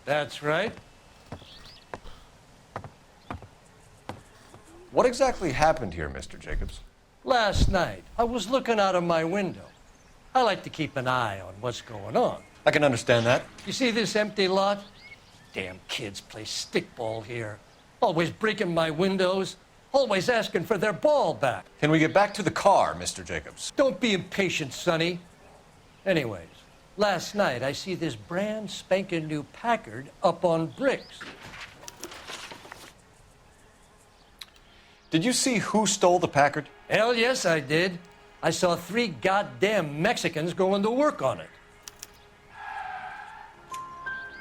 That's right. What exactly happened here, Mr. Jacobs? Last night, I was looking out of my window. I like to keep an eye on what's going on. I can understand that. You see this empty lot? Damn kids play stickball here. Always breaking my windows. Always asking for their ball back. Can we get back to the car, Mr. Jacobs? Don't be impatient, Sonny. Anyways, last night I see this brand spanking new Packard up on bricks. Did you see who stole the Packard? Hell yes, I did. I saw 3 goddamn Mexicans going to work on it.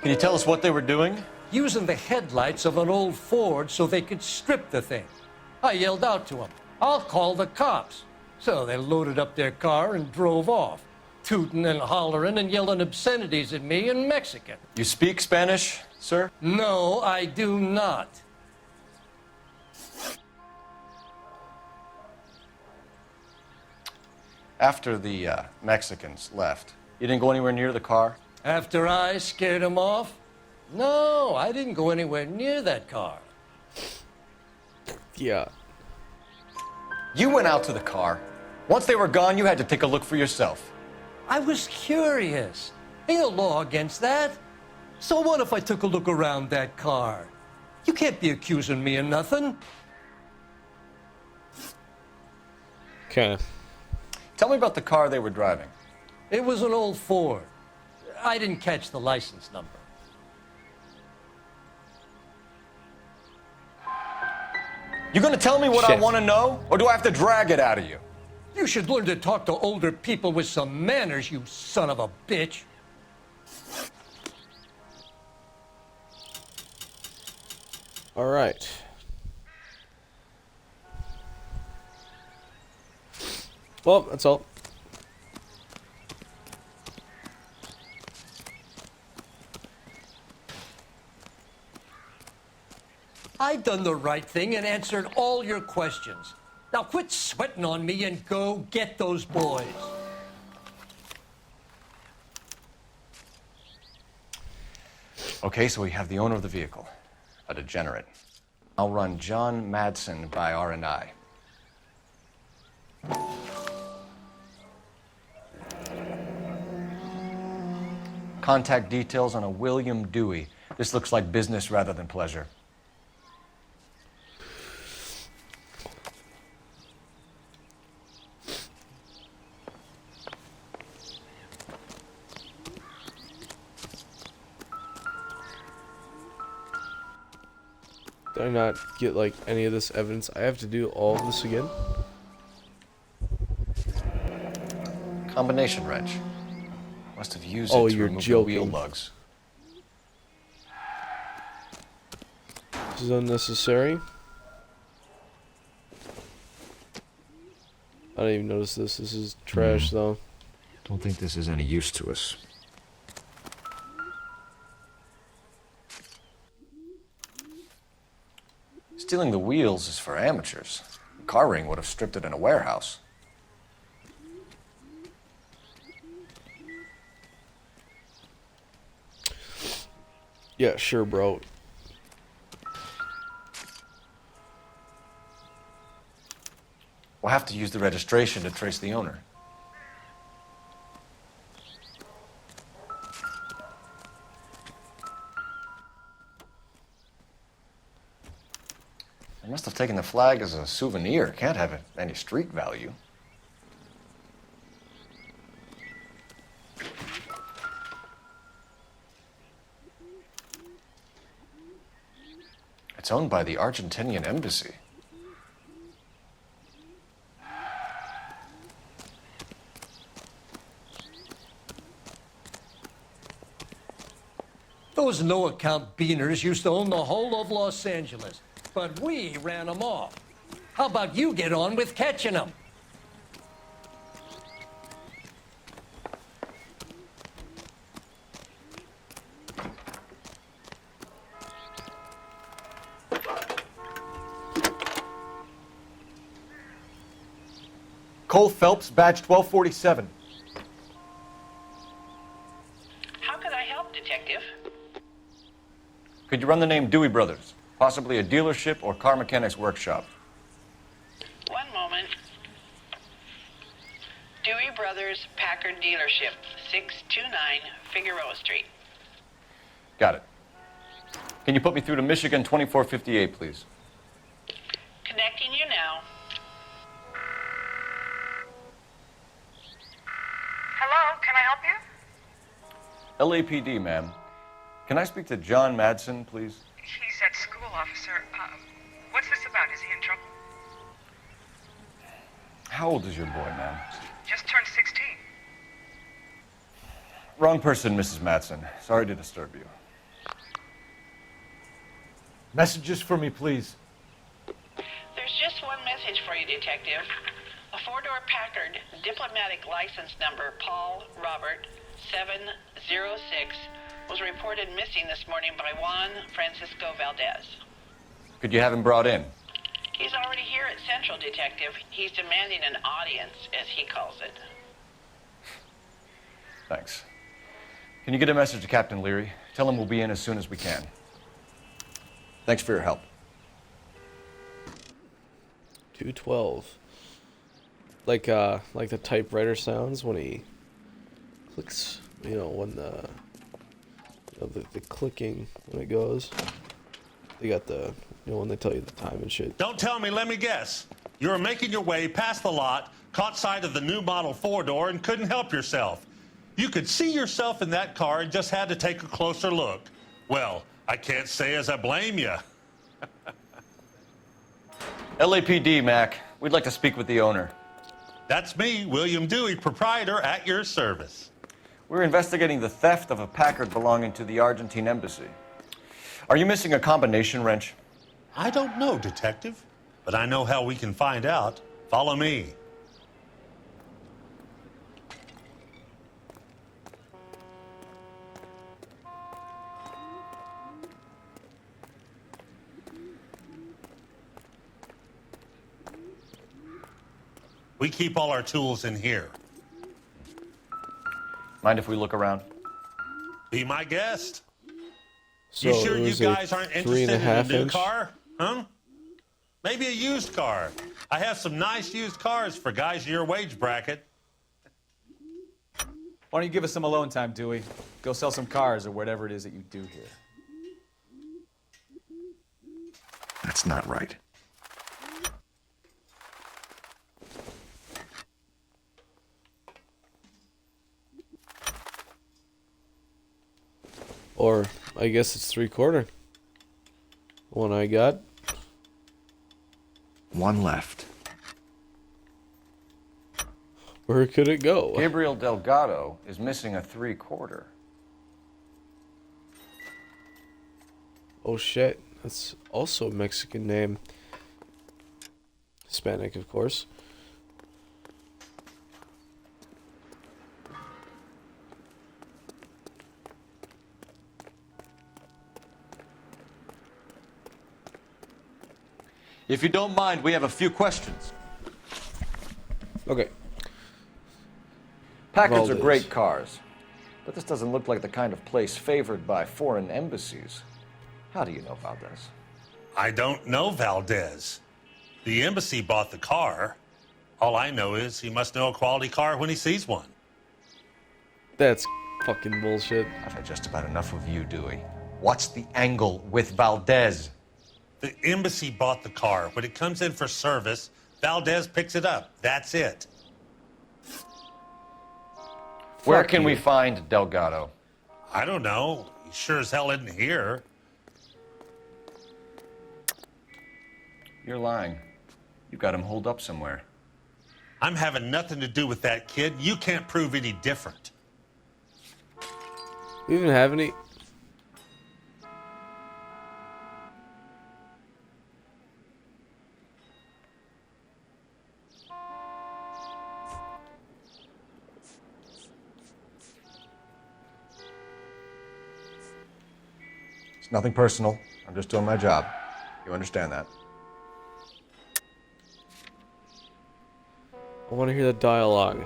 Can you tell us what they were doing? Using the headlights of an old Ford so they could strip the thing. I yelled out to them, "I'll call the cops." So they loaded up their car and drove off, tooting and hollering and yelling obscenities at me in Mexican. You speak Spanish, sir? No, I do not. After the Mexicans left, you didn't go anywhere near the car? After I scared them off? No, I didn't go anywhere near that car. Yeah. You went out to the car. Once they were gone, you had to take a look for yourself. I was curious. Ain't no law against that. So what if I took a look around that car? You can't be accusing me of nothing. Okay. Tell me about the car they were driving. It was an old Ford. I didn't catch the license number. You gonna tell me what I Shit. want to know? Or do I have to drag it out of you? You should learn to talk to older people with some manners, you son of a bitch. All right. Well, that's all. I done the right thing and answered all your questions. Now quit sweating on me and go get those boys. Okay, so we have the owner of the vehicle, a degenerate. I'll run John Madsen by R&I. Contact details on a William Dewey. This looks like business rather than pleasure. Did I not get like any of this evidence? I have to do all of this again? Combination wrench. Must have used Oh, it to you're remove the wheel joking. lugs. This is unnecessary. I didn't even notice this. This is trash though. Don't think this is any use to us. Stealing the wheels is for amateurs. The car ring would have stripped it in a warehouse. Yeah, sure, bro. We'll have to use the registration to trace the owner. They must have taken the flag as a souvenir. Can't have any street value. It's owned by the Argentinian embassy. Those no-account beaners used to own the whole of Los Angeles, but we ran them off. How about you get on with catching them? Cole Phelps, badge 1247. How can I help, Detective? Could you run the name Dewey Brothers? Possibly a dealership or car mechanics workshop. One moment. Dewey Brothers Packard Dealership, 629 Figueroa Street. Got it. Can you put me through to Michigan 2458, please? Connecting you now. Hello, can I help you? LAPD, ma'am. Can I speak to John Madsen, please? He's at school, officer. What's this about? Is he in trouble? How old is your boy, ma'am? Just turned 16. Wrong person, Mrs. Madsen. Sorry to disturb you. Messages for me, please. There's just one message for you, Detective. A four-door Packard, diplomatic license number Paul Robert 706, was reported missing this morning by Juan Francisco Valdez. Could you have him brought in? He's already here at Central, Detective. He's demanding an audience, as he calls it. Thanks. Can you get a message to Captain Leary? Tell him we'll be in as soon as we can. Thanks for your help. 212. Like the typewriter sounds when he clicks, you know, when the clicking when it goes. They got the, you know, when they tell you the time and shit. Don't tell me, let me guess. You were making your way past the lot, caught sight of the new model four-door, and couldn't help yourself. You could see yourself in that car and just had to take a closer look. Well, I can't say as I blame you. LAPD, Mac. We'd like to speak with the owner. That's me, William Dewey, proprietor, at your service. We're investigating the theft of a Packard belonging to the Argentine embassy. Are you missing a combination wrench? I don't know, Detective, but I know how we can find out. Follow me. We keep all our tools in here. Mind if we look around? Be my guest. So You sure it you was guys a aren't 3.5 interested in a new inch. car? Huh? Maybe a used car. I have some nice used cars for guys in your wage bracket. Why don't you give us some alone time, Dewey? Go sell some cars or whatever it is that you do here. That's not right. Or I guess it's 3/4. One I got. One left. Where could it go? Gabriel Delgado is missing a 3/4. Oh shit. That's also a Mexican name. Hispanic, of course. If you don't mind, we have a few questions. Okay. Packards are Valdez. great cars, but this doesn't look like the kind of place favored by foreign embassies. How do you know about this? I don't know Valdez. The embassy bought the car. All I know is he must know a quality car when he sees one. That's fucking bullshit. I've had just about enough of you, Dewey. What's the angle with Valdez? The embassy bought the car. When it comes in for service, Valdez picks it up. That's it. Where Fuck can you. we find Delgado? I don't know. He sure as hell isn't here. You're lying. You got him holed up somewhere. I'm having nothing to do with that kid. You can't prove any different. We even have any. It's nothing personal. I'm just doing my job. You understand that? I want to hear the dialogue.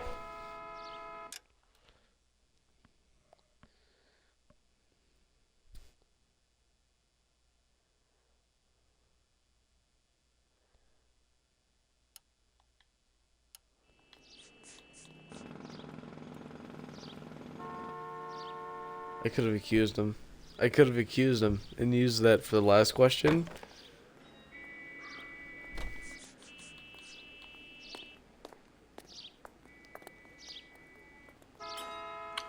I could have accused him. And used that for the last question.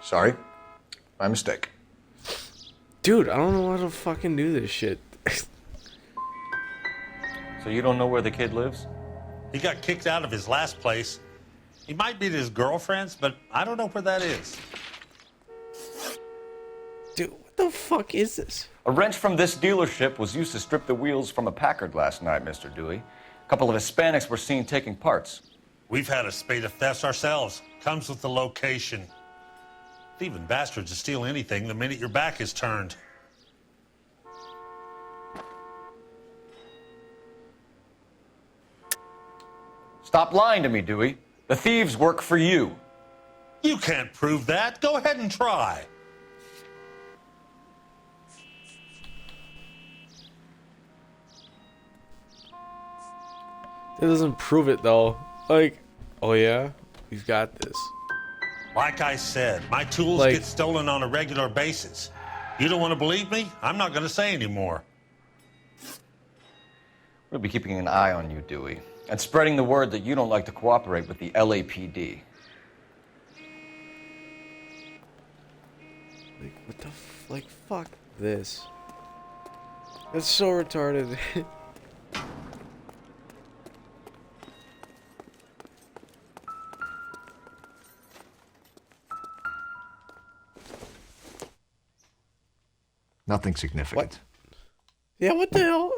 Sorry. My mistake. Dude, I don't know how to fucking do this shit. So you don't know where the kid lives? He got kicked out of his last place. He might be at his girlfriend's, but I don't know where that is. Dude, what the fuck is this? A wrench from this dealership was used to strip the wheels from a Packard last night, Mr. Dewey. A couple of Hispanics were seen taking parts. We've had a spate of thefts ourselves. Comes with the location. Thieving bastards to steal anything the minute your back is turned. Stop lying to me, Dewey. The thieves work for you. You can't prove that. Go ahead and try. It doesn't prove it though. Like, oh yeah, we've got this. Like I said, my tools get stolen on a regular basis. You don't want to believe me? I'm not going to say anymore. We'll be keeping an eye on you, Dewey, and spreading the word that you don't like to cooperate with the LAPD. Like, what the like, fuck this. That's so retarded. Nothing significant. What? Yeah, what the hell?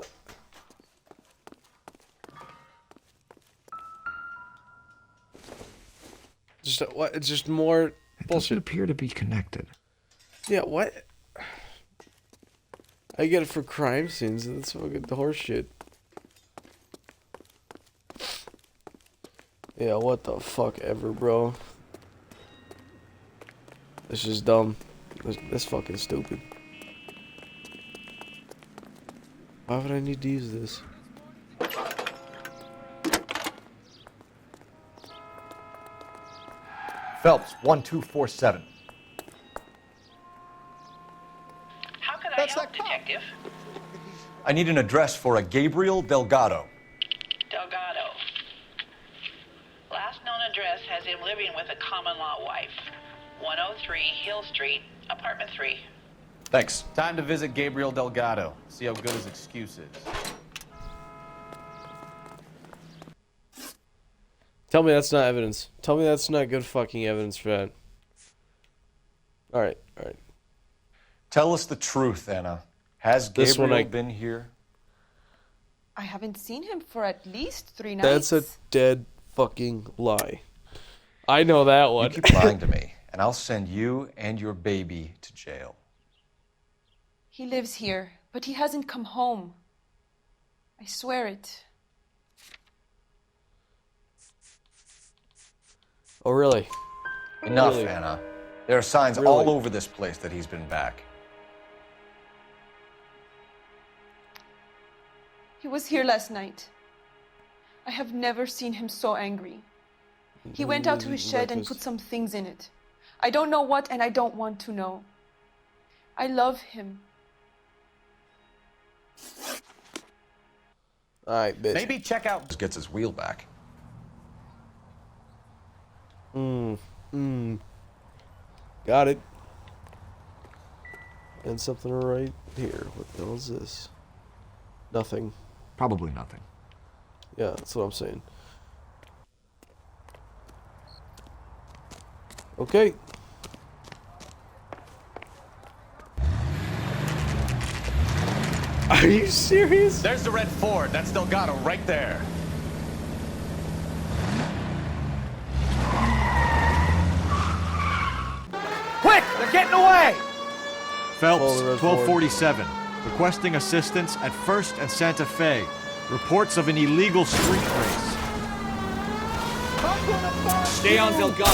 Just what? It's just more It doesn't bullshit. appear to be connected. Yeah, what? I get it for crime scenes. That's fucking horse shit. Yeah, what the fuck ever, bro. This is dumb. That's fucking stupid. Why would I need to use this? Phelps, 1247. How can I help, Detective? I need an address for a Gabriel Delgado. Delgado. Last known address has him living with a common-law wife. 103 Hill Street, apartment 3. Thanks. Time to visit Gabriel Delgado. See how good his excuse is. Tell me that's not evidence. Tell me that's not good fucking evidence for that. Alright, alright. Tell us the truth, Anna. Has This one Gabriel I- been here? I haven't seen him for at least 3 nights. That's a dead fucking lie. I know that You one. keep lying to me, and I'll send you and your baby to jail. He lives here, but he hasn't come home. I swear it. Oh, really? Enough, Really? Anna. There are signs Really? all over this place that he's been back. He was here last night. I have never seen him so angry. He went out to his shed and put some things in it. I don't know what, and I don't want to know. I love him. Alright, bitch. Maybe check out. Just gets his wheel back. Got it. And something right here. What the hell is this? Nothing. Probably nothing. Yeah, that's what I'm saying. Okay. Are you serious? There's the red Ford. That's Delgado right there. Quick! They're getting away! Phelps, Follow the red Ford. 1247. Requesting assistance at 1st and Santa Fe. Reports of an illegal street race. Stay on Delgado.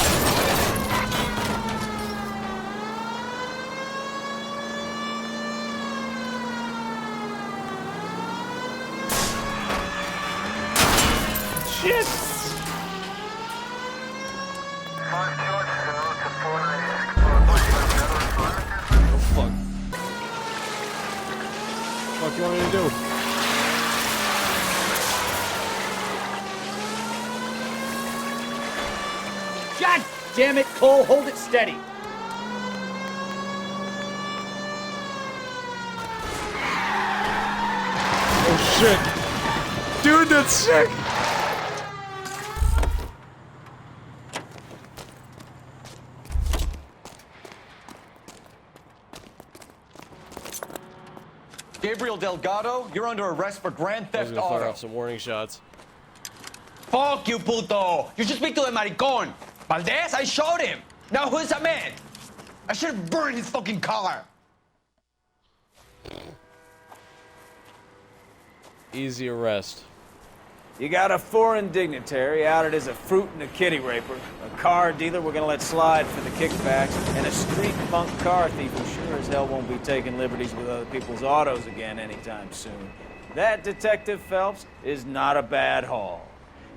Shit! fuck you want me to do? God damn it, Cole, hold it steady. Oh shit. Dude, that's sick. Gabriel Delgado, you're under arrest for grand I was theft gonna fire auto. off some warning shots. Fuck you, puto. You should speak to the maricon. Valdez, I showed him. Now who's a man? I should have burned his fucking car. Easy arrest. You got a foreign dignitary outed as a fruit and a kitty raper, a car dealer we're gonna let slide for the kickbacks, and a street punk car thief who sure as hell won't be taking liberties with other people's autos again anytime soon. That, Detective Phelps, is not a bad haul.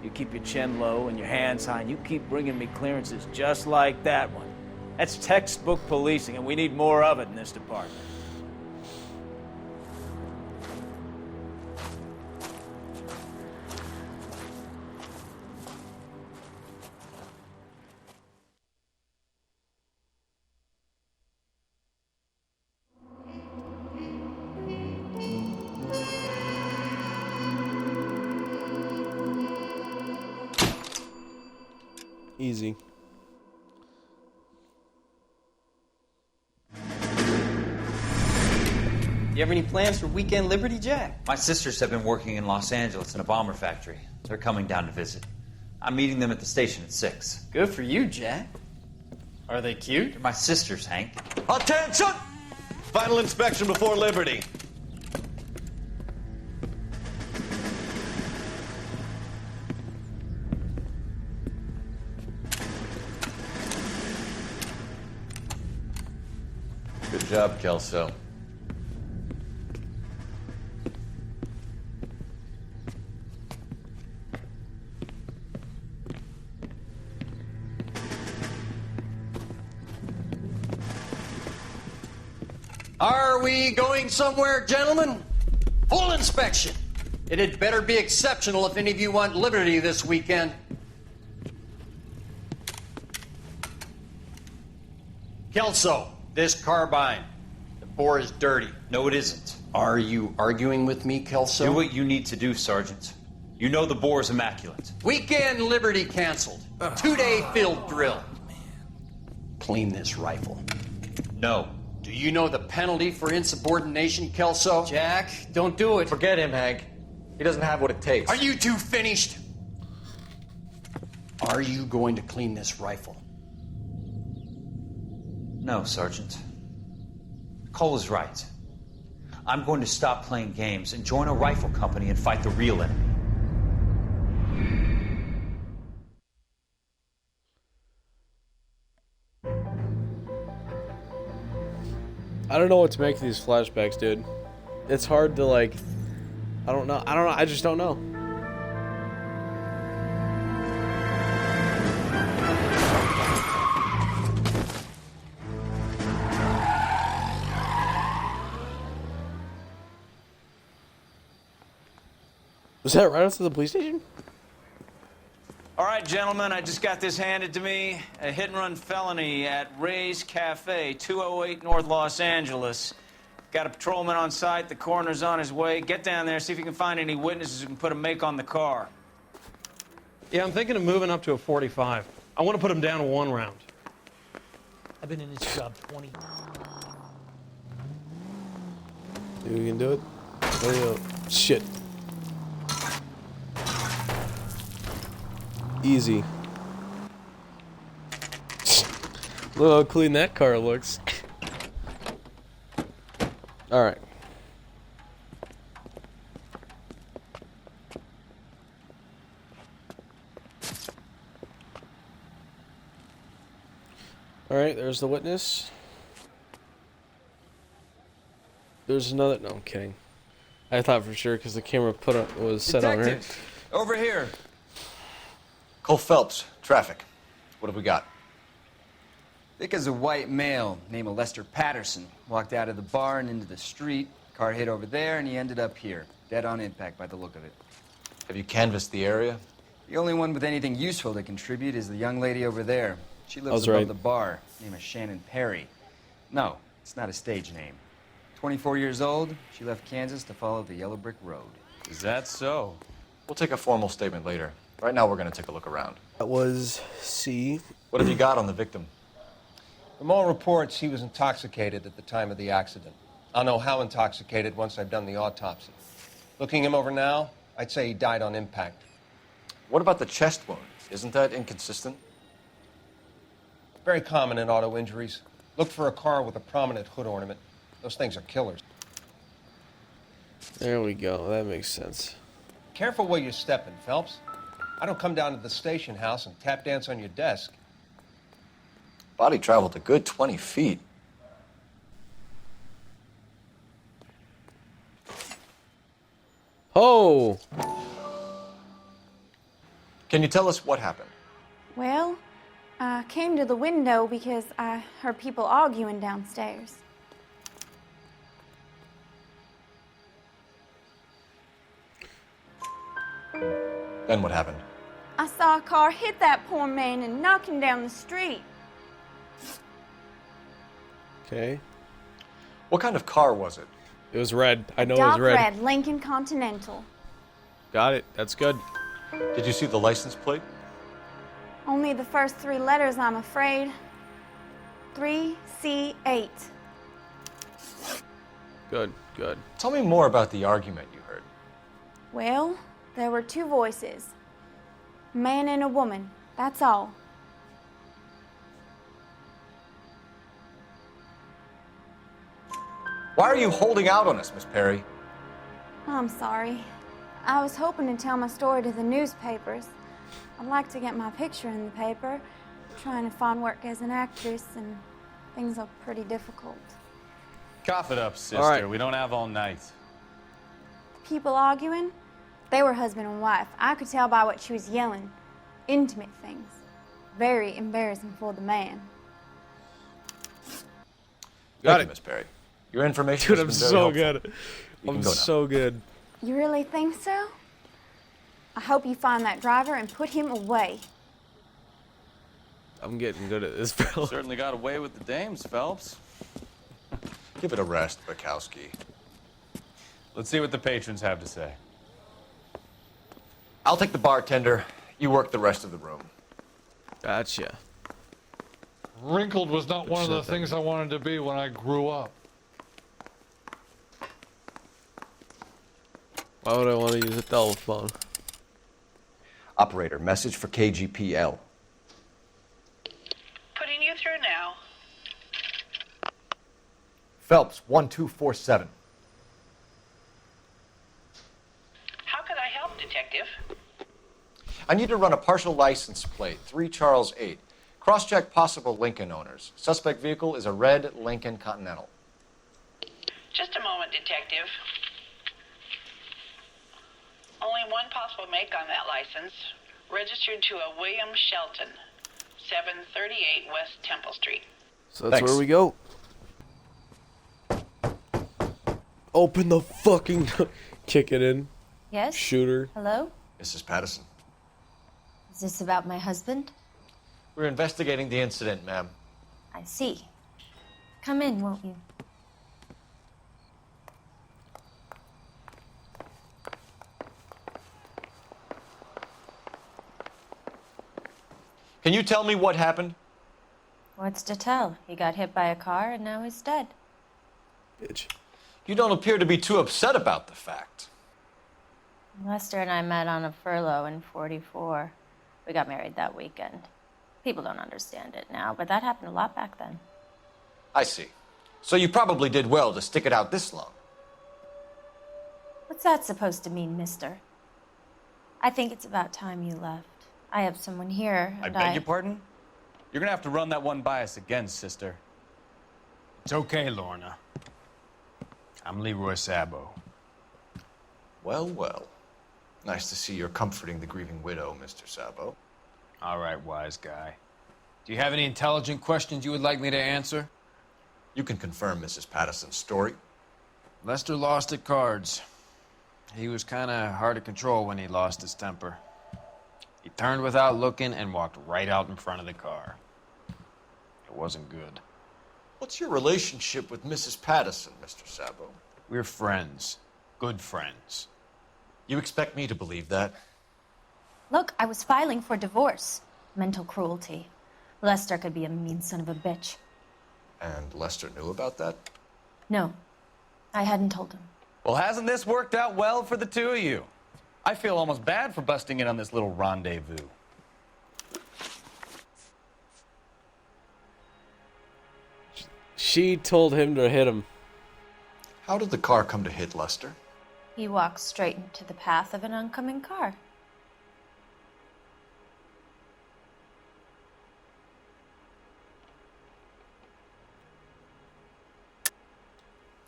You keep your chin low and your hands high, and you keep bringing me clearances just like that one. That's textbook policing, and we need more of it in this department. Easy. You have any plans for weekend Liberty, Jack? My sisters have been working in Los Angeles in a bomber factory. They're coming down to visit. I'm meeting them at the station at 6. Good for you, Jack. Are they cute? They're my sisters, Hank. Attention! Final inspection before Liberty. Good job, Kelso. Are we going somewhere, gentlemen? Full inspection. It had better be exceptional if any of you want liberty this weekend. Kelso, this carbine. The bore is dirty. No, it isn't. Are you arguing with me, Kelso? Do what you need to do, Sergeant. You know the bore is immaculate. Weekend liberty canceled. 2-day field drill. Clean this rifle. No. Do you know the penalty for insubordination, Kelso? Jack, don't do it. Forget him, Hank. He doesn't have what it takes. Are you two finished? Are you going to clean this rifle? No, Sergeant. Cole is right. I'm going to stop playing games and join a rifle company and fight the real enemy. I don't know what to make of these flashbacks, dude. It's hard to, like... I don't know. I just don't know. Was that right outside the police station? All right, gentlemen, I just got this handed to me. A hit-and-run felony at Ray's Cafe, 208 North Los Angeles. Got a patrolman on site. The coroner's on his way. Get down there, see if you can find any witnesses who can put a make on the car. Yeah, I'm thinking of moving up to a 45. I want to put him down to 1 round. I've been in this job 20. Think we can do it? Oh, yeah. Shit. Easy. Look how clean that car looks. Alright. Alright, there's the witness. There's another. No, I'm kidding. I thought for sure because the camera was set on her. Detective, over here. Cole Phelps, traffic. What have we got? Thick as a white male named Lester Patterson walked out of the bar and into the street. Car hit over there, and he ended up here. Dead on impact by the look of it. Have you canvassed the area? The only one with anything useful to contribute is the young lady over there. She lives was above right. the bar. Name is Shannon Perry. No, it's not a stage name. 24 years old, she left Kansas to follow the yellow brick road. Is that so? We'll take a formal statement later. Right now, we're going to take a look around. That was C. What have you got on the victim? From all reports, he was intoxicated at the time of the accident. I'll know how intoxicated once I've done the autopsy. Looking him over now, I'd say he died on impact. What about the chest wound? Isn't that inconsistent? Very common in auto injuries. Look for a car with a prominent hood ornament. Those things are killers. There we go. That makes sense. Careful where you're stepping, Phelps. I don't come down to the station house and tap dance on your desk. Body traveled a good 20 feet. Oh! Can you tell us what happened? Well, I came to the window because I heard people arguing downstairs. Then what happened? I saw a car hit that poor man and knock him down the street. Okay. What kind of car was it? It was red. I know it Dark was red. red Lincoln Continental. Got it. That's good. Did you see the license plate? Only the first three letters, I'm afraid. 3C8. Good, good. Tell me more about the argument you heard. Well, there were two voices. A man and a woman. That's all. Why are you holding out on us, Miss Perry? I'm sorry. I was hoping to tell my story to the newspapers. I'd like to get my picture in the paper. I'm trying to find work as an actress, and things are pretty difficult. Cough it up, sister. All right. We don't have all night. People arguing? They were husband and wife. I could tell by what she was yelling. Intimate things. Very embarrassing for the man. Thank you, Miss Perry. Your information Dude, has I'm been very so helpful. good. You I'm can go now. so good. You really think so? I hope you find that driver and put him away. I'm getting good at this, bro. Certainly got away with the dames, Phelps. Give it a rest, Bukowski. Let's see what the patrons have to say. I'll take the bartender. You work the rest of the room. Gotcha. Wrinkled was not one of the things I wanted to be when I grew up. Why would I want to use a telephone? Operator, message for KGPL. Putting you through now. Phelps, 1247. How could I help, Detective? I need to run a partial license plate, 3 Charles 8. Cross-check possible Lincoln owners. Suspect vehicle is a red Lincoln Continental. Just a moment, Detective. Only one possible make on that license. Registered to a William Shelton, 738 West Temple Street. So that's where we go. Open the fucking... Kick it in. Yes? Shooter. Hello? Mrs. Patterson. Is this about my husband? We're investigating the incident, ma'am. I see. Come in, won't you? Can you tell me what happened? What's to tell? He got hit by a car and now he's dead. Bitch. You don't appear to be too upset about the fact. Lester and I met on a furlough in '44. We got married that weekend. People don't understand it now, but that happened a lot back then. I see. So you probably did well to stick it out this long. What's that supposed to mean, mister? I think it's about time you left. I have someone here, I and beg your pardon? You're gonna have to run that one by us again, sister. It's okay, Lorna. I'm Leroy Sabo. Well, well. Nice to see you're comforting the grieving widow, Mr. Sabo. All right, wise guy. Do you have any intelligent questions you would like me to answer? You can confirm Mrs. Patterson's story. Lester lost at cards. He was kind of hard to control when he lost his temper. He turned without looking and walked right out in front of the car. It wasn't good. What's your relationship with Mrs. Patterson, Mr. Sabo? We're friends. Good friends. You expect me to believe that? Look, I was filing for divorce. Mental cruelty. Lester could be a mean son of a bitch. And Lester knew about that? No, I hadn't told him. Well, hasn't this worked out well for the two of you? I feel almost bad for busting in on this little rendezvous. She told him to hit him. How did the car come to hit Lester? He walked straight into the path of an oncoming car.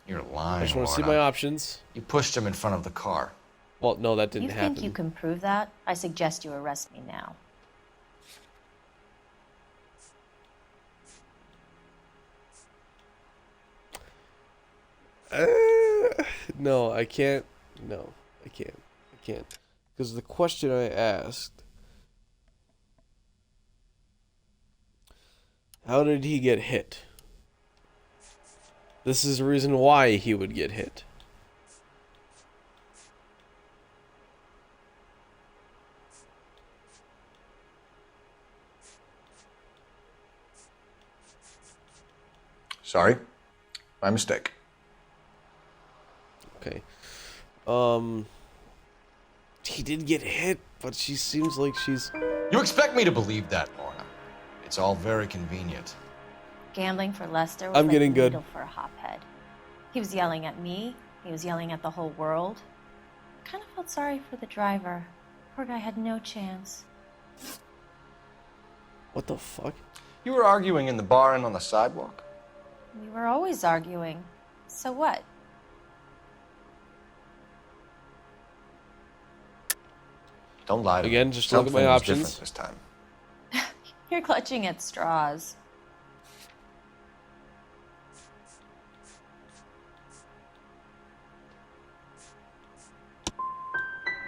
You're lying, I just want to see Lorna. my options. You pushed him in front of the car. Well, no, that didn't You happen. think you can prove that? I suggest you arrest me now. No, I can't. No, I can't. I can't. Because the question I asked, how did he get hit? This is the reason why he would get hit. Sorry. My mistake. Okay. He did get hit, but she seems like she's... You expect me to believe that, Lorna. It's all very convenient. Gambling for Lester was I'm like getting a good. needle for a hophead. He was yelling at me. He was yelling at the whole world. I kind of felt sorry for the driver. Poor guy had no chance. What the fuck? You were arguing in the bar and on the sidewalk? We were always arguing. So what? Don't lie to me. Again, just look at my Something was options. different this time. You're clutching at straws.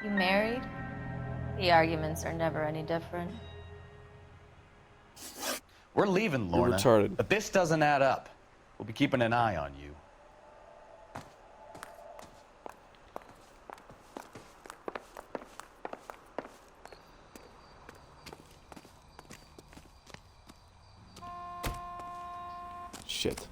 You married? The arguments are never any different. We're leaving, You're Lorna. retarded. But this doesn't add up. We'll be keeping an eye on you. Shit.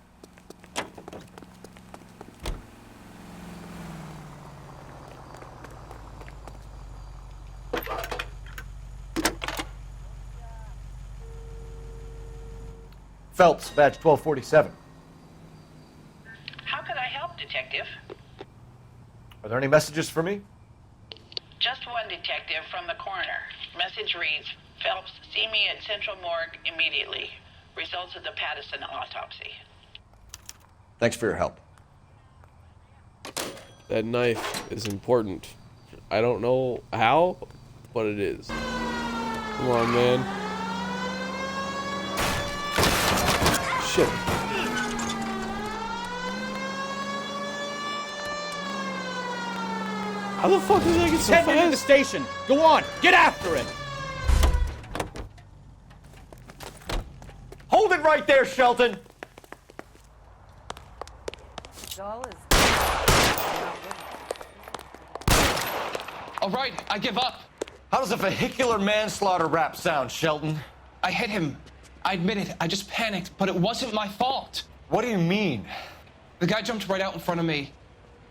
Phelps, badge 1247. How can I help, Detective? Are there any messages for me? Just one detective from the coroner. Message reads, Phelps, see me at Central Morgue immediately. Results of the Patterson autopsy. Thanks for your help. That knife is important. I don't know how, but it is. Come on, man. Shit. How the fuck did I get so Heading into the fast? station. Go on, get after it. Hold it right there, Shelton! All right, I give up. How does a vehicular manslaughter rap sound, Shelton? I hit him. I admit it. I just panicked, but it wasn't my fault. What do you mean? The guy jumped right out in front of me.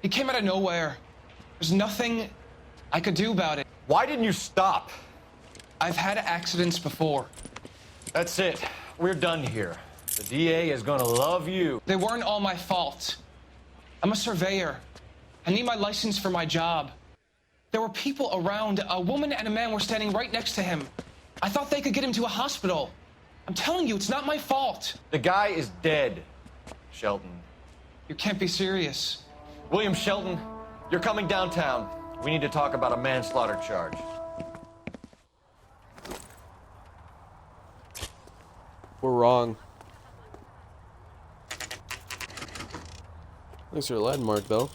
He came out of nowhere. There's nothing I could do about it. Why didn't you stop? I've had accidents before. That's it. We're done here. The DA is gonna love you. They weren't all my fault. I'm a surveyor. I need my license for my job. There were people around. A woman and a man were standing right next to him. I thought they could get him to a hospital. I'm telling you, it's not my fault. The guy is dead, Shelton. You can't be serious. William Shelton, you're coming downtown. We need to talk about a manslaughter charge. We're wrong. Thanks for the landmark, though.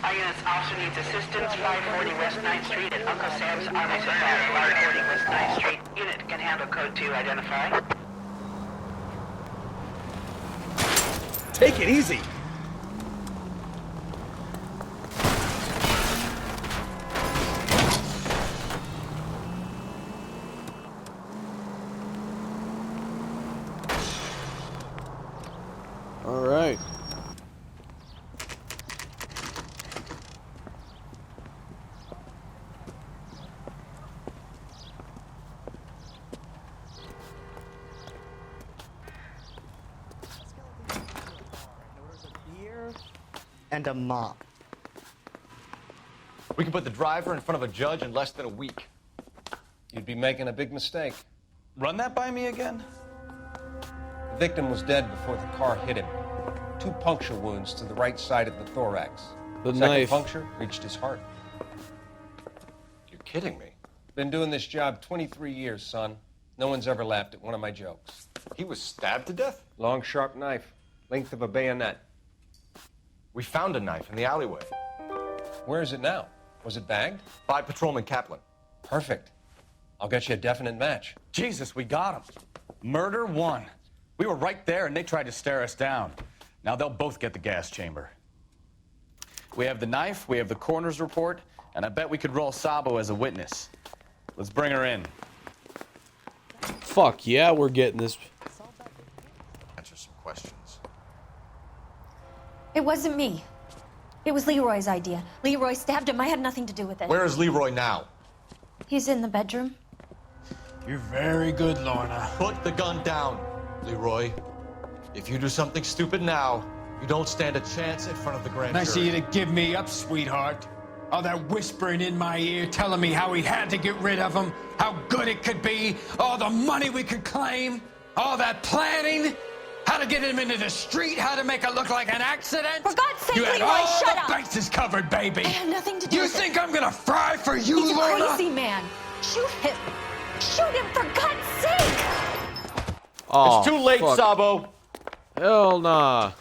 Our unit's officer needs assistance. 540 West 9th Street at Uncle Sam's Army Supply. 540 West 9th Street. Unit can handle code 2. Identify. Take it easy. All right. And a mop. We can put the driver in front of a judge in less than a week. You'd be making a big mistake. Run that by me again? The victim was dead before the car hit him. 2 puncture wounds to the right side of the thorax. The Second knife. puncture reached his heart. You're kidding me. Been doing this job 23 years, son. No one's ever laughed at one of my jokes. He was stabbed to death? Long, sharp knife. Length of a bayonet. We found a knife in the alleyway. Where is it now? Was it bagged? By Patrolman Kaplan. Perfect. I'll get you a definite match. Jesus, we got him. Murder 1. We were right there and they tried to stare us down. Now they'll both get the gas chamber. We have the knife, we have the coroner's report, and I bet we could roll Sabo as a witness. Let's bring her in. Fuck yeah, we're getting this. Answer some questions. It wasn't me. It was Leroy's idea. Leroy stabbed him. I had nothing to do with it. Where is Leroy now? He's in the bedroom. You're very good, Lorna. Put the gun down, Leroy. If you do something stupid now, you don't stand a chance in front of the grand Nice of jury. you to give me up, sweetheart. All that whispering in my ear telling me how we had to get rid of him, how good it could be, all the money we could claim, all that planning, how to get him into the street, how to make it look like an accident. For God's sake, you had Leroy, all shut the up. bases covered, baby. I had nothing to do You with think it. I'm gonna fry for you, He's a Lorna? crazy man. Shoot him. Shoot him, for God's sake. Oh, it's too late, fuck. Sabo. Hell nah.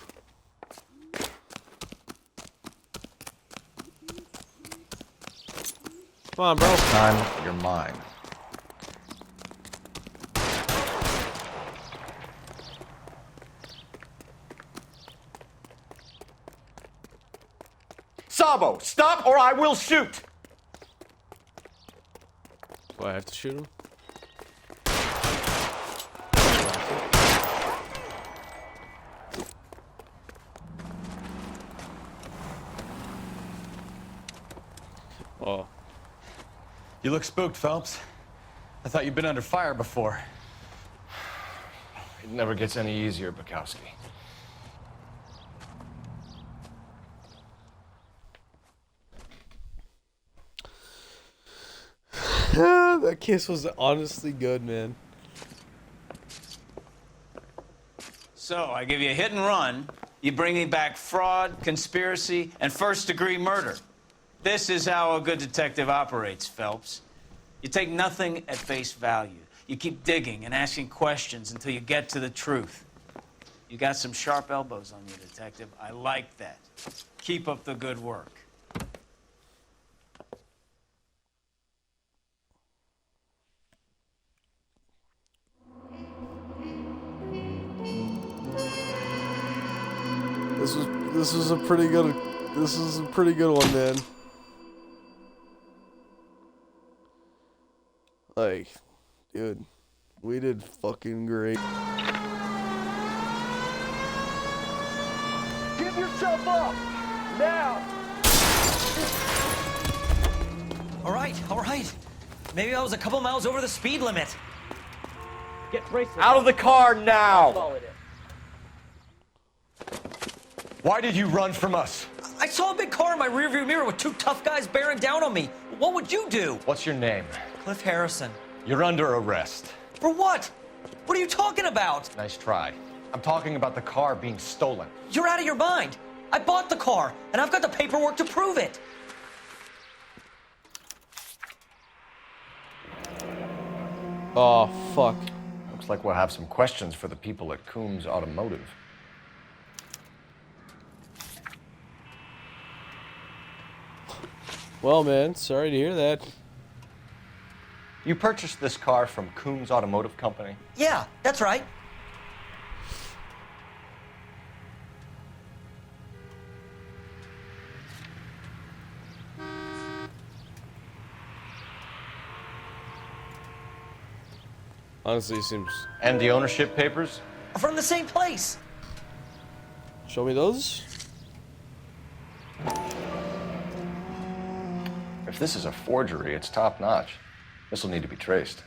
Come on, bro. This time, you're mine. Sabo, stop or I will shoot! Do I have to shoot him? Oh. You look spooked, Phelps. I thought you'd been under fire before. It never gets any easier, Bukowski. That kiss was honestly good, man. So, I give you a hit and run. You bring me back fraud, conspiracy, and first-degree murder. This is how a good detective operates, Phelps. You take nothing at face value. You keep digging and asking questions until you get to the truth. You got some sharp elbows on you, detective. I like that. Keep up the good work. This was a pretty good one, man. Like, dude, we did fucking great. Give yourself up! Now! All right. Maybe I was a couple miles over the speed limit. Get bracelet. Out of the car now! Why did you run from us? I saw a big car in my rearview mirror with two tough guys bearing down on me. What would you do? What's your name? Cliff Harrison. You're under arrest. For what? What are you talking about? Nice try. I'm talking about the car being stolen. You're out of your mind. I bought the car, and I've got the paperwork to prove it. Oh, fuck. Looks like we'll have some questions for the people at Coombs Automotive. Well, man, sorry to hear that. You purchased this car from Coombs Automotive Company? Yeah, that's right. Honestly, it seems... And the ownership papers? From the same place. Show me those. If this is a forgery, it's top-notch. This will need to be traced.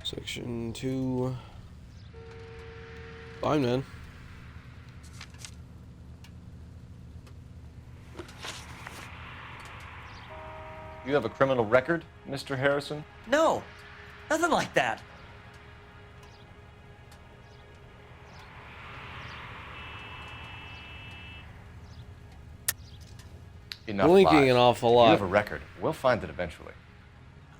Section 2. Fine, man. You have a criminal record, Mr. Harrison? No, nothing like that. Enough Blinking lies. an awful lot. You have a record. We'll find it eventually.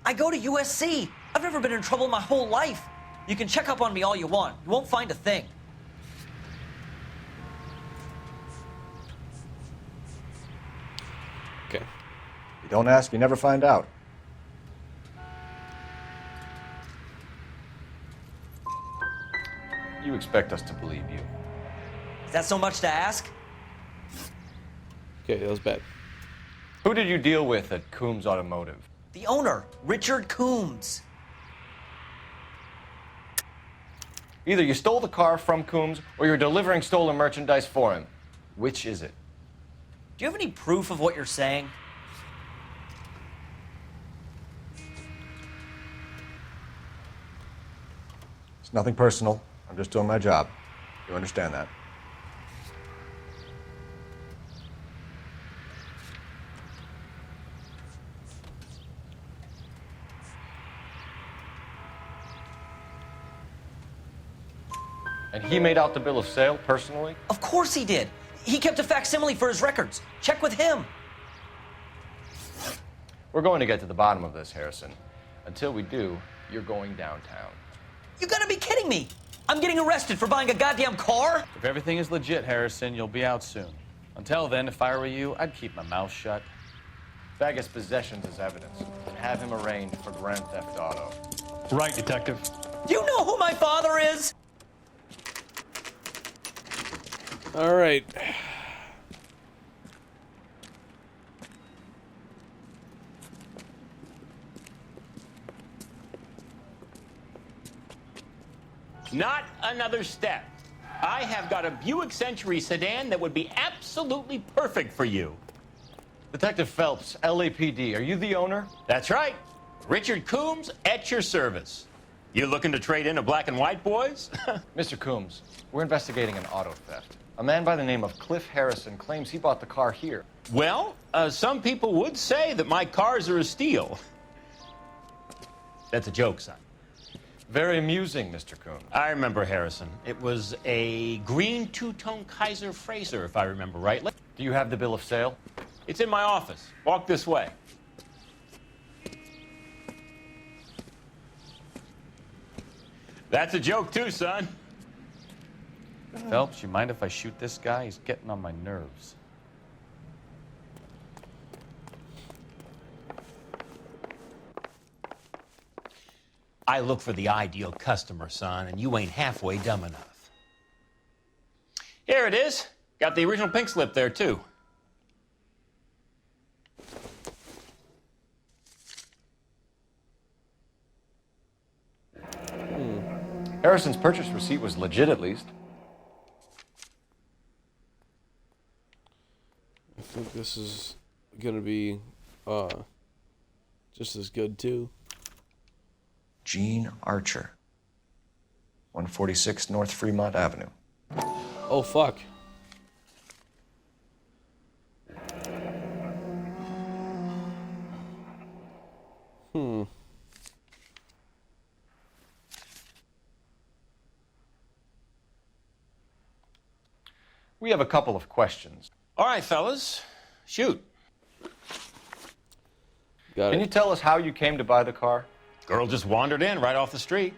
I go to USC. I've never been in trouble my whole life. You can check up on me all you want. You won't find a thing. Okay. You don't ask, you never find out. You expect us to believe you. Is that so much to ask? Okay, that was bad. Who did you deal with at Coombs Automotive? The owner, Richard Coombs. Either you stole the car from Coombs or you're delivering stolen merchandise for him. Which is it? Do you have any proof of what you're saying? It's nothing personal. I'm just doing my job. You understand that? And he made out the bill of sale personally? Of course he did. He kept a facsimile for his records. Check with him. We're going to get to the bottom of this, Harrison. Until we do, you're going downtown. You gotta be kidding me. I'm getting arrested for buying a goddamn car? If everything is legit, Harrison, you'll be out soon. Until then, if I were you, I'd keep my mouth shut. Vegas possessions as evidence and have him arraigned for grand theft auto. Right, detective. Do you know who my father is? All right. Not another step. I have got a Buick Century sedan that would be absolutely perfect for you. Detective Phelps, LAPD, are you the owner? That's right. Richard Coombs at your service. You looking to trade in a black and white, boys? Mr. Coombs, we're investigating an auto theft. A man by the name of Cliff Harrison claims he bought the car here. Well, some people would say that my cars are a steal. That's a joke, son. Very amusing, Mr. Coombs. I remember Harrison. It was a green two-tone Kaiser Frazer, if I remember right. Do you have the bill of sale? It's in my office. Walk this way. That's a joke, too, son. Phelps, you mind if I shoot this guy? He's getting on my nerves. I look for the ideal customer, son, and you ain't halfway dumb enough. Here it is. Got the original pink slip there, too. Harrison's purchase receipt was legit, at least. I think this is gonna be just as good too. Gene Archer, 146 North Fremont Avenue. Oh fuck. We have a couple of questions. All right, fellas. Shoot. Can you tell us how you came to buy the car? Girl just wandered in right off the street.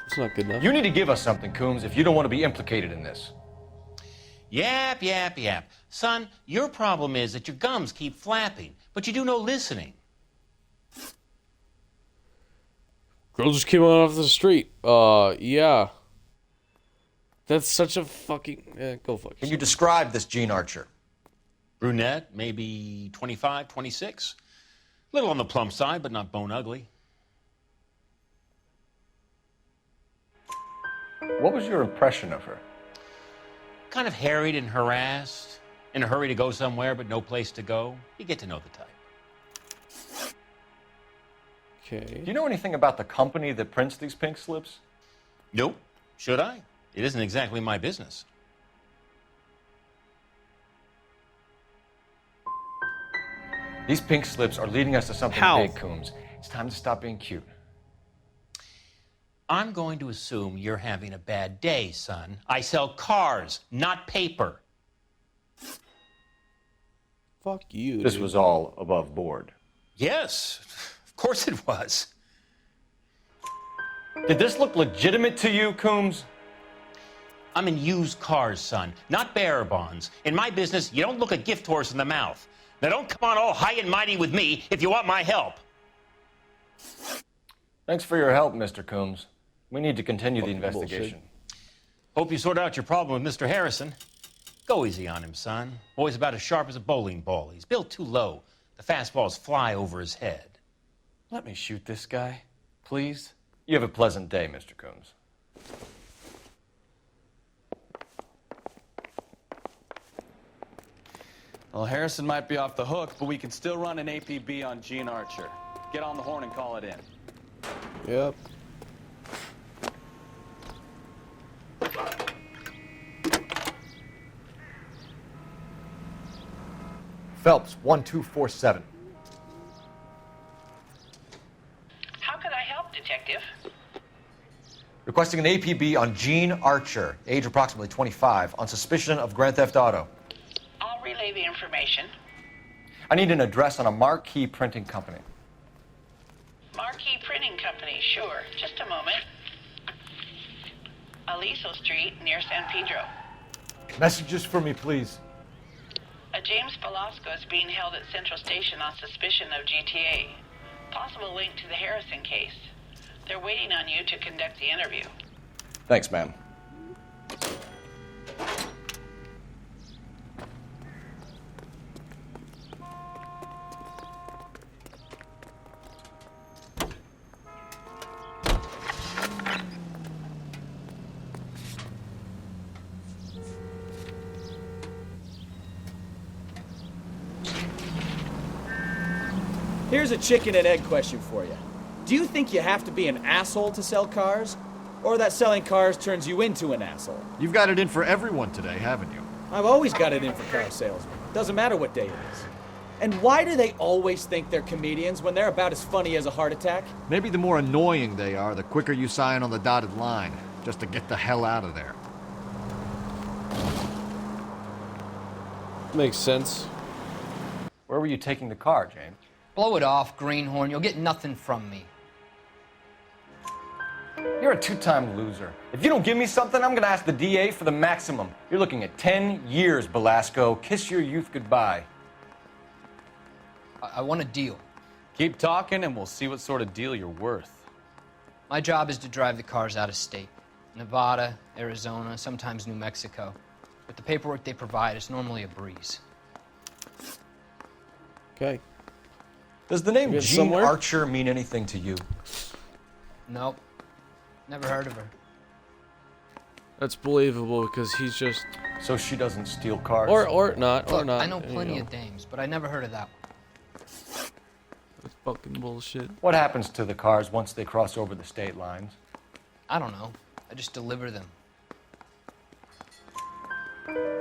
It's not good enough. You need to give us something, Coombs, if you don't want to be implicated in this. Yap, yap, yap. Son, your problem is that your gums keep flapping, but you do no listening. Girl just came on off the street. Yeah. That's such a fucking... go fuck yourself. Can you describe this Gene Archer? Brunette, maybe 25, 26. Little on the plump side, but not bone ugly. What was your impression of her? Kind of harried and harassed, in a hurry to go somewhere, but no place to go. You get to know the type. Okay. Do you know anything about the company that prints these pink slips? Nope. Should I? It isn't exactly my business. These pink slips are leading us to something big, Coombs. It's time to stop being cute. I'm going to assume you're having a bad day, son. I sell cars, not paper. Fuck you. This was all above board. Yes, of course it was. Did this look legitimate to you, Coombs? I'm in used cars, son, not bearer bonds. In my business, you don't look a gift horse in the mouth. Now don't come on all high and mighty with me if you want my help. Thanks for your help, Mr. Coombs. We need to continue the investigation. Hope you sort out your problem with Mr. Harrison. Go easy on him, son. Boy's about as sharp as a bowling ball. He's built too low. The fastballs fly over his head. Let me shoot this guy, please. You have a pleasant day, Mr. Coombs. Well, Harrison might be off the hook, but we can still run an APB on Gene Archer. Get on the horn and call it in. Yep. Phelps, 1247. How can I help, Detective? Requesting an APB on Gene Archer, age approximately 25, on suspicion of Grand Theft Auto. I'll relay the information. I need an address on a marquee printing company. Marquee Printing Company, sure. Just a moment. Aliso Street, near San Pedro. Messages for me, please. A James Velasco is being held at Central Station on suspicion of GTA. Possible link to the Harrison case. They're waiting on you to conduct the interview. Thanks, ma'am. Here's a chicken and egg question for you. Do you think you have to be an asshole to sell cars? Or that selling cars turns you into an asshole? You've got it in for everyone today, haven't you? I've always got it in for car salesmen. Doesn't matter what day it is. And why do they always think they're comedians when they're about as funny as a heart attack? Maybe the more annoying they are, the quicker you sign on the dotted line, just to get the hell out of there. Makes sense. Where were you taking the car, James? Blow it off, Greenhorn. You'll get nothing from me. You're a two-time loser. If you don't give me something, I'm gonna ask the DA for the maximum. You're looking at 10 years, Belasco. Kiss your youth goodbye. I want a deal. Keep talking and we'll see what sort of deal you're worth. My job is to drive the cars out of state. Nevada, Arizona, sometimes New Mexico. With the paperwork they provide, it's normally a breeze. Okay. Does the name Gene Gene Archer mean anything to you? Nope. Never heard of her. That's believable because he's just... So she doesn't steal cars? Or not, or Look, not. I know plenty of dames, but I never heard of that one. That's fucking bullshit. What happens to the cars once they cross over the state lines? I don't know. I just deliver them.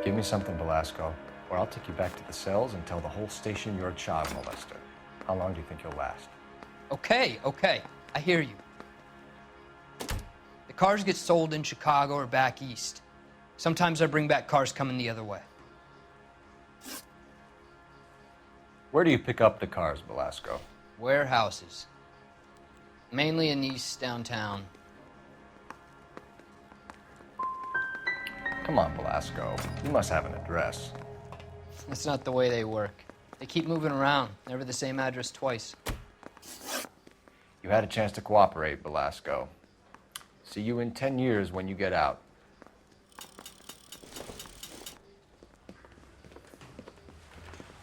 Give me something, Belasco, or I'll take you back to the cells and tell the whole station you're a child molester. How long do you think you'll last? Okay, I hear you. The Cars get sold in Chicago or back east. Sometimes I bring back cars coming the other way. Where do you pick up the cars, Belasco? Warehouses. Mainly in East downtown. Come on, Belasco. You must have an address. That's not the way they work. They keep moving around, never the same address twice. You had a chance to cooperate, Belasco. See you in 10 years when you get out.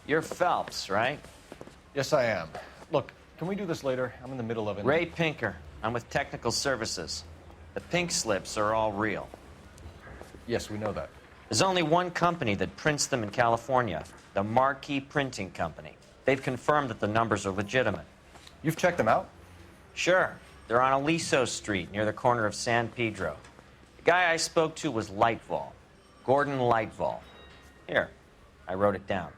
You're Phelps, right? Yes, I am. Look, can we do this later? I'm in the middle of it. Ray Pinker. I'm with Technical Services. The pink slips are all real. Yes, we know that. There's only one company that prints them in California, the Marquee Printing Company. They've confirmed that the numbers are legitimate. You've checked them out? Sure. They're on Aliso Street, near the corner of San Pedro. The guy I spoke to was Lightval. Gordon Lightval. Here, I wrote it down.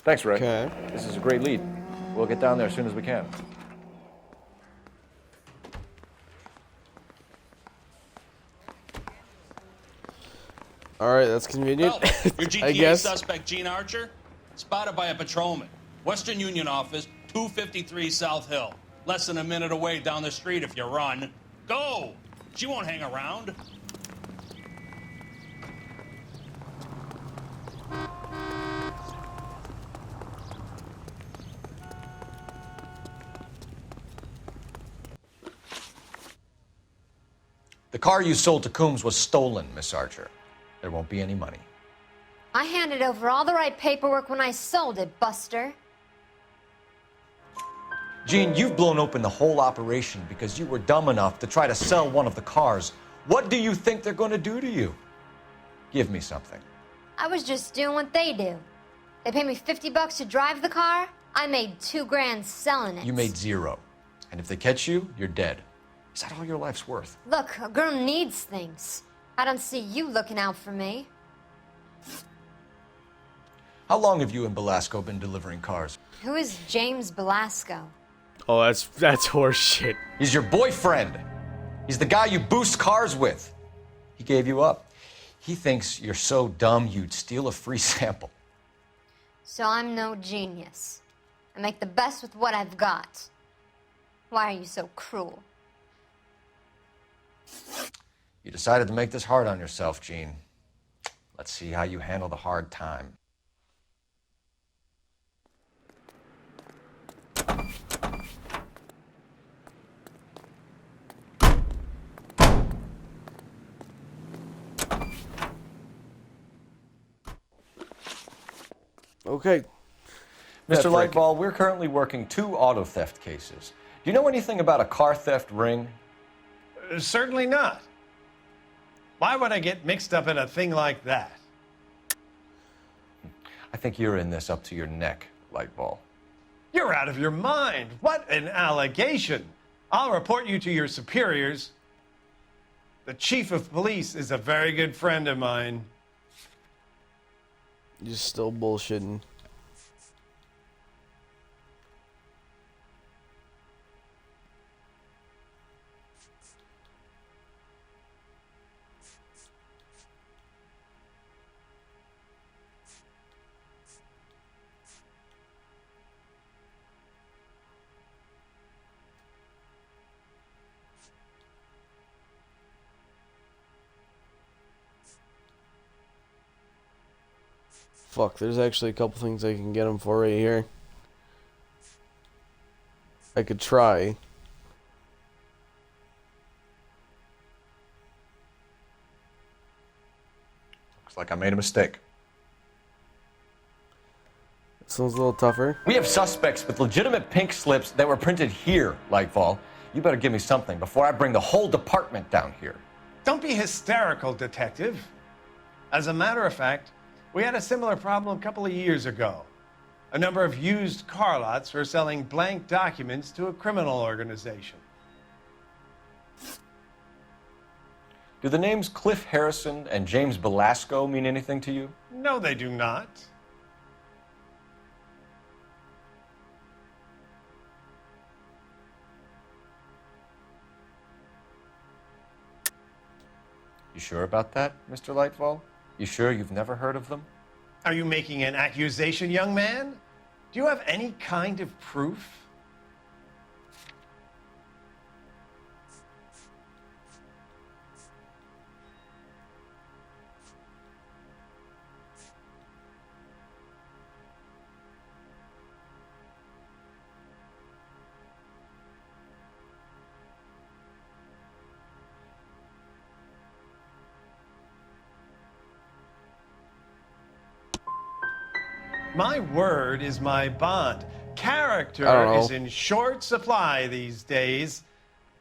Thanks, Ray. Okay. This is a great lead. We'll get down there as soon as we can. All right, that's convenient. Your GTA I guess. suspect, Gene Archer, spotted by a patrolman. Western Union office, 253 South Hill. Less than a minute away down the street if you run. Go! She won't hang around. The car you sold to Coombs was stolen, Miss Archer. There won't be any money. I handed over all the right paperwork when I sold it, Buster. Gene, you've blown open the whole operation because you were dumb enough to try to sell one of the cars. What do you think they're going to do to you? Give me something. I was just doing what they do. They paid me $50 to drive the car. I made $2 grand selling it. You made zero. And if they catch you, you're dead. Is that all your life's worth? Look, a girl needs things. I don't see you looking out for me. How long have you and Belasco been delivering cars? Who is James Belasco? Oh, that's horse shit. He's your boyfriend. He's the guy you boost cars with. He gave you up. He thinks you're so dumb you'd steal a free sample. So I'm no genius. I make the best with what I've got. Why are you so cruel? You decided to make this hard on yourself, Gene. Let's see how you handle the hard time. Okay. Mr. Lightball, we're currently working 2 auto theft cases. Do you know anything about a car theft ring? Certainly not. Why would I get mixed up in a thing like that? I think you're in this up to your neck, Lightball. You're out of your mind. What an allegation. I'll report you to your superiors. The chief of police is a very good friend of mine. You're still bullshitting. Fuck, there's actually a couple things I can get him for right here. I could try. Looks like I made a mistake. This one's a little tougher. We have suspects with legitimate pink slips that were printed here, Lightfall. You better give me something before I bring the whole department down here. Don't be hysterical, Detective. As a matter of fact, we had a similar problem a couple of years ago. A number of used car lots were selling blank documents to a criminal organization. Do the names Cliff Harrison and James Belasco mean anything to you? No, they do not. You sure about that, Mr. Lightfall? You sure you've never heard of them? Are you making an accusation, young man? Do you have any kind of proof? My word is my bond. Character is in short supply these days.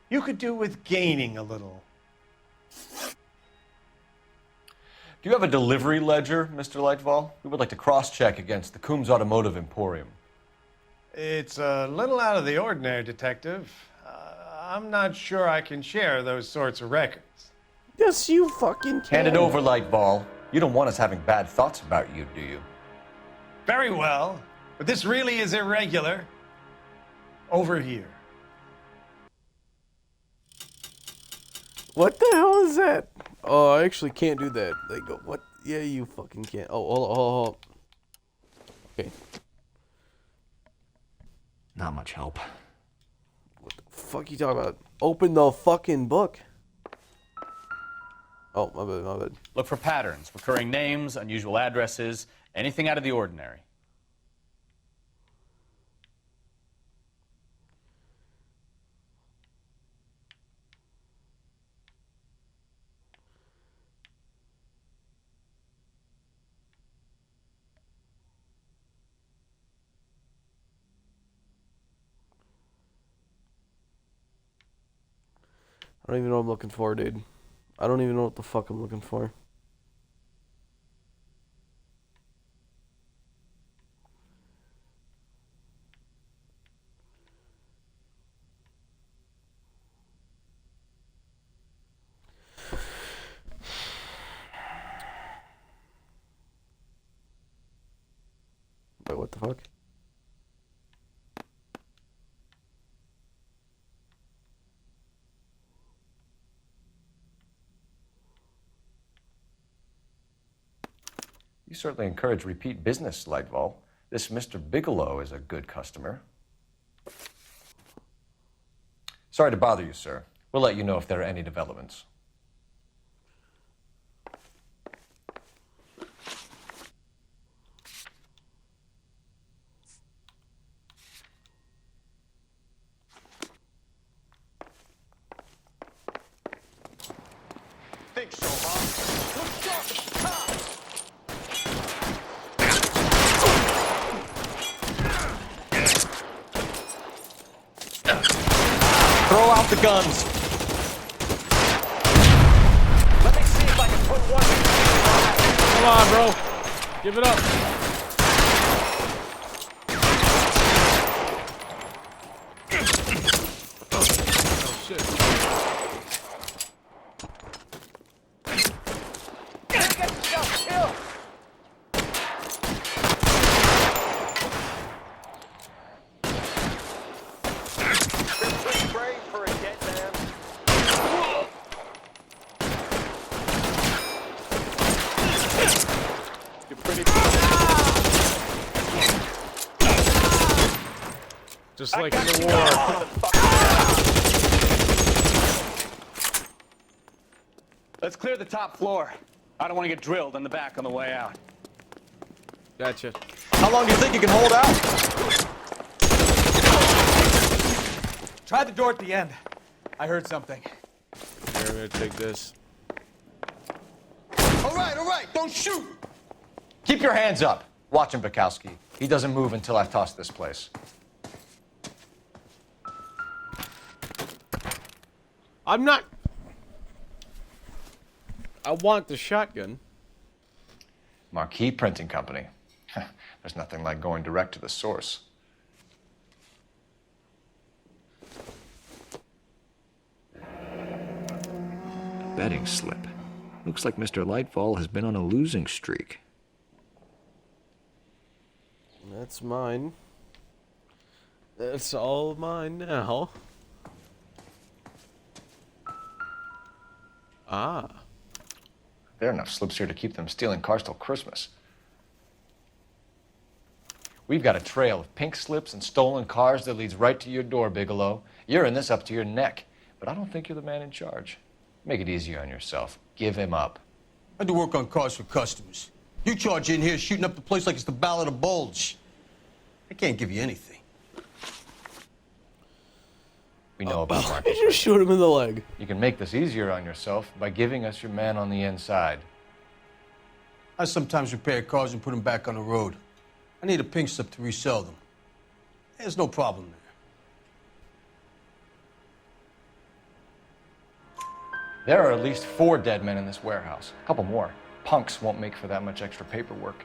You could do with gaining a little. Do you have a delivery ledger, Mr. Lightfall? We would like to cross-check against the Coombs Automotive Emporium. It's a little out of the ordinary, Detective. I'm not sure I can share those sorts of records. Yes, you fucking can. Hand it over, Lightball. You don't want us having bad thoughts about you, do you? Very well, but this really is irregular. Over here. What the hell is that? Oh, I actually can't do that. They go, what? Yeah, you fucking can't. Oh, hold on. Okay. Not much help. What the fuck you talking about? Open the fucking book. Oh, my bad. Look for patterns, recurring names, unusual addresses, anything out of the ordinary. I don't even know what I'm looking for, dude. I don't even know what the fuck I'm looking for. Wait, what the fuck? You certainly encourage repeat business, Lightfall. This Mr. Bigelow is a good customer. Sorry to bother you, sir. We'll let you know if there are any developments. Think so, huh? Throw out the guns. Let me see if I can put one. Come on, bro. Give it up. Oh, shit. Get yourself killed. Pray for a dead man. You're pretty. Just like in the war. Let's clear the top floor. I don't want to get drilled in the back on the way out. Gotcha. How long do you think you can hold out? Try the door at the end. I heard something. Here, I'm gonna take this. All right, don't shoot. Keep your hands up. Watch him, Bukowski. He doesn't move until I've tossed this place. I'm not. I want the shotgun. Marquee Printing Company. There's nothing like going direct to the source. Betting slip. Looks like Mr. Lightfall has been on a losing streak. That's mine. That's all mine now. Ah. There are enough slips here to keep them stealing cars till Christmas. We've got a trail of pink slips and stolen cars that leads right to your door, Bigelow. You're in this up to your neck, but I don't think you're the man in charge. Make it easier on yourself. Give him up. I do work on cars for customers. You charge in here shooting up the place like it's the Ballad of Bulge. I can't give you anything. We know about You market. just shoot him in the leg. You can make this easier on yourself by giving us your man on the inside. I sometimes repair cars and put them back on the road. I need a pink slip to resell them. There's no problem there. There are at least 4 dead men in this warehouse. A couple more. Punks won't make for that much extra paperwork.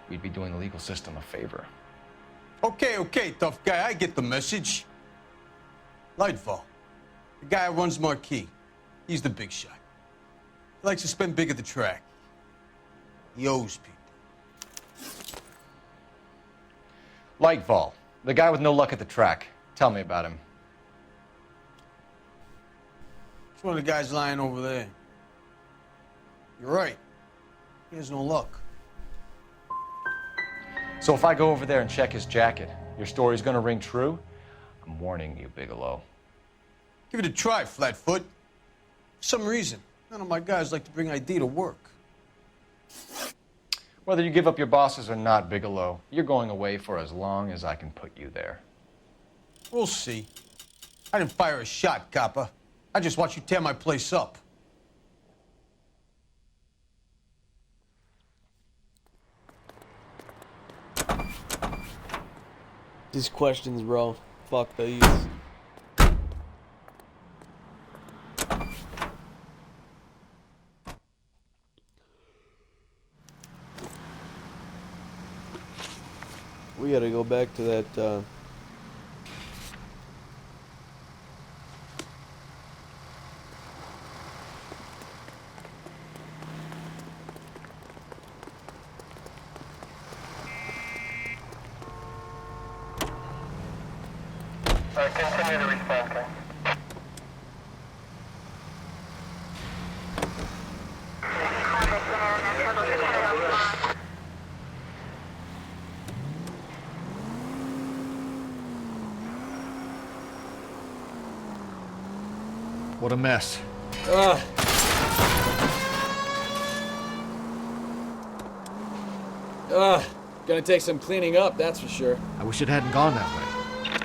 We'd be doing the legal system a favor. Okay, tough guy. I get the message. Lightfall, the guy who runs Marquis. He's the big shot. He likes to spend big at the track. He owes people. Lightfall, the guy with no luck at the track. Tell me about him. It's one of the guys lying over there. You're right. He has no luck. So if I go over there and check his jacket, your story's gonna ring true? I'm warning you, Bigelow. Give it a try, Flatfoot. For some reason, none of my guys like to bring ID to work. Whether you give up your bosses or not, Bigelow, you're going away for as long as I can put you there. We'll see. I didn't fire a shot, copper. I just watched you tear my place up. These questions, bro. Fuck these. We gotta go back to that, Continue to respond, okay? What a mess. Gonna take some cleaning up, that's for sure. I wish it hadn't gone that way.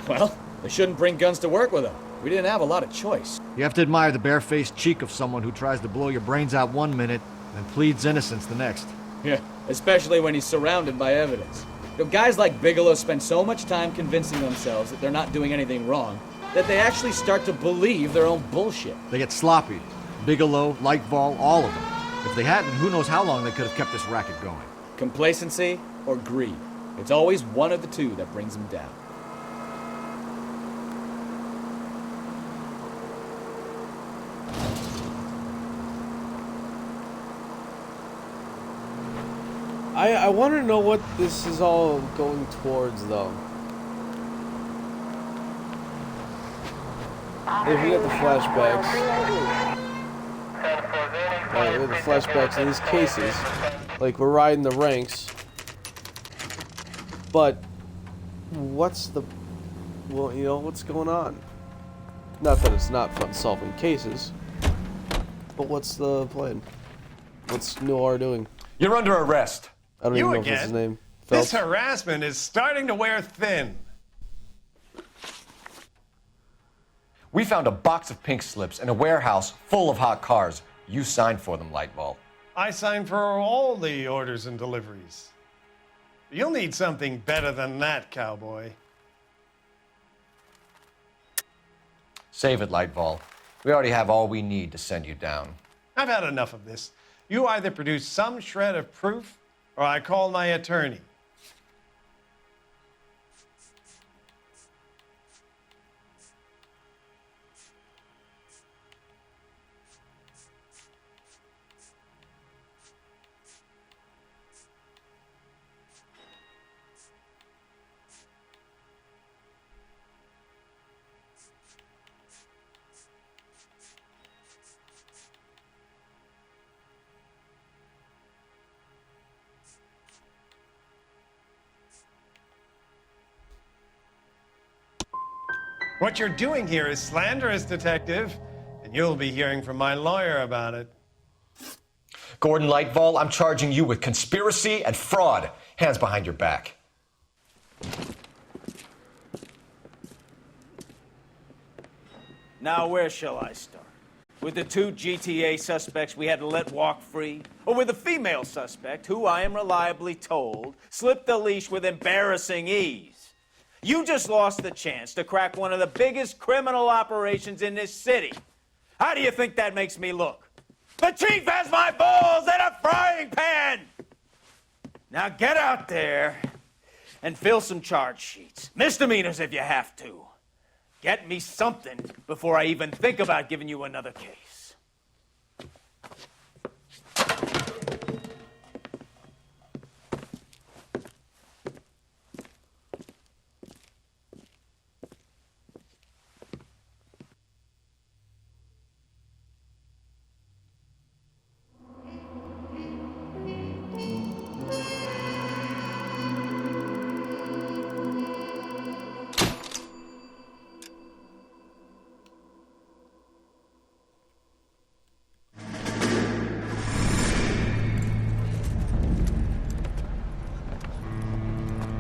Well, they shouldn't bring guns to work with them. We didn't have a lot of choice. You have to admire the barefaced cheek of someone who tries to blow your brains out one minute and pleads innocence the next. Yeah, especially when he's surrounded by evidence. You know, guys like Bigelow spend so much time convincing themselves that they're not doing anything wrong that they actually start to believe their own bullshit. They get sloppy. Bigelow, Lightfall, all of them. If they hadn't, who knows how long they could have kept this racket going. Complacency or greed. It's always one of the two that brings them down. I want to know what this is all going towards, though. If we got the flashbacks. Right, we have the flashbacks in these cases. Like, we're riding the ranks. But, what's the... Well, you know, what's going on? Not that it's not fun solving cases. But what's the plan? What's Noire doing? You're under arrest. I don't You even know again? if that's his name. This Phelps? harassment is starting to wear thin. We found a box of pink slips in a warehouse full of hot cars. You signed for them, Lightball. I signed for all the orders and deliveries. You'll need something better than that, cowboy. Save it, Lightball. We already have all we need to send you down. I've had enough of this. You either produce some shred of proof, or I call my attorney. What you're doing here is slanderous, Detective, and you'll be hearing from my lawyer about it. Gordon Lightval, I'm charging you with conspiracy and fraud. Hands behind your back. Now, where shall I start? With the 2 GTA suspects we had to let walk free? Or with the female suspect, who I am reliably told slipped the leash with embarrassing ease? You just lost the chance to crack one of the biggest criminal operations in this city. How do you think that makes me look? The chief has my balls in a frying pan! Now get out there and fill some charge sheets. Misdemeanors if you have to. Get me something before I even think about giving you another case.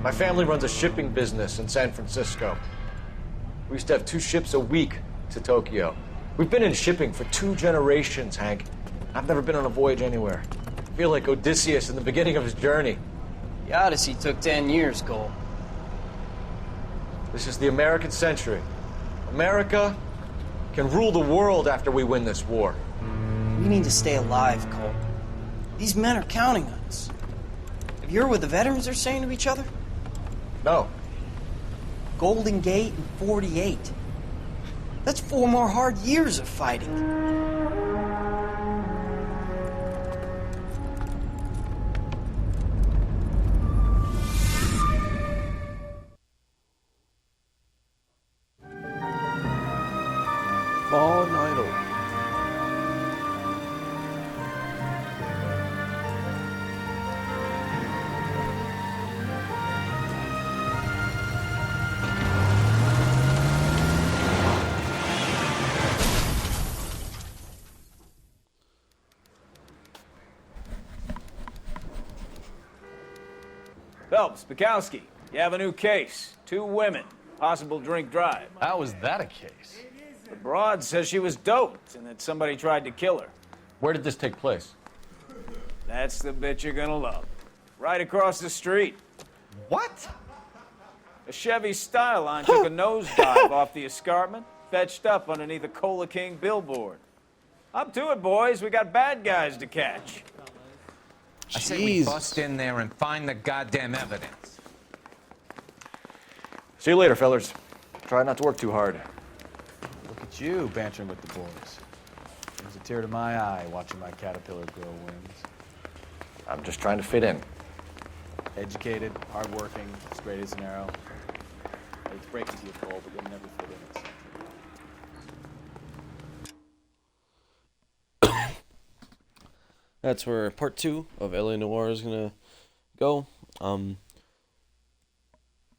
My family runs a shipping business in San Francisco. We used to have 2 ships a week to Tokyo. We've been in shipping for 2 generations, Hank. I've never been on a voyage anywhere. I feel like Odysseus in the beginning of his journey. The Odyssey took 10 years, Cole. This is the American century. America can rule the world after we win this war. We need to stay alive, Cole. These men are counting on us. Have you heard what the veterans are saying to each other? No. Golden Gate and 48. That's 4 more hard years of fighting. Fallen Idol. Phelps, Bukowski, you have a new case. 2 women, possible drink drive. How was that a case? The broad says she was doped and that somebody tried to kill her. Where did this take place? That's the bit you're gonna love. Right across the street. What? A Chevy Styline took a nosedive off the escarpment, fetched up underneath a Cola King billboard. Up to it, boys. We got bad guys to catch. I say we bust in there and find the goddamn evidence. See you later, fellas. Try not to work too hard. Look at you bantering with the boys. Brings a tear to my eye watching my caterpillar grow wings. I'm just trying to fit in. Educated, hardworking, straight as an arrow. It's breaking to you, Cole, but you'll never fit in it. That's where part 2 of LA Noire is gonna go.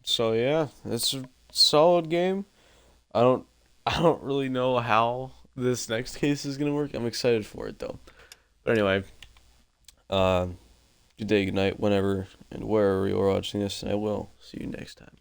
So yeah, it's a solid game. I don't really know how this next case is gonna work. I'm excited for it though. But anyway, good day, good night, whenever and wherever you're watching this, and I will see you next time.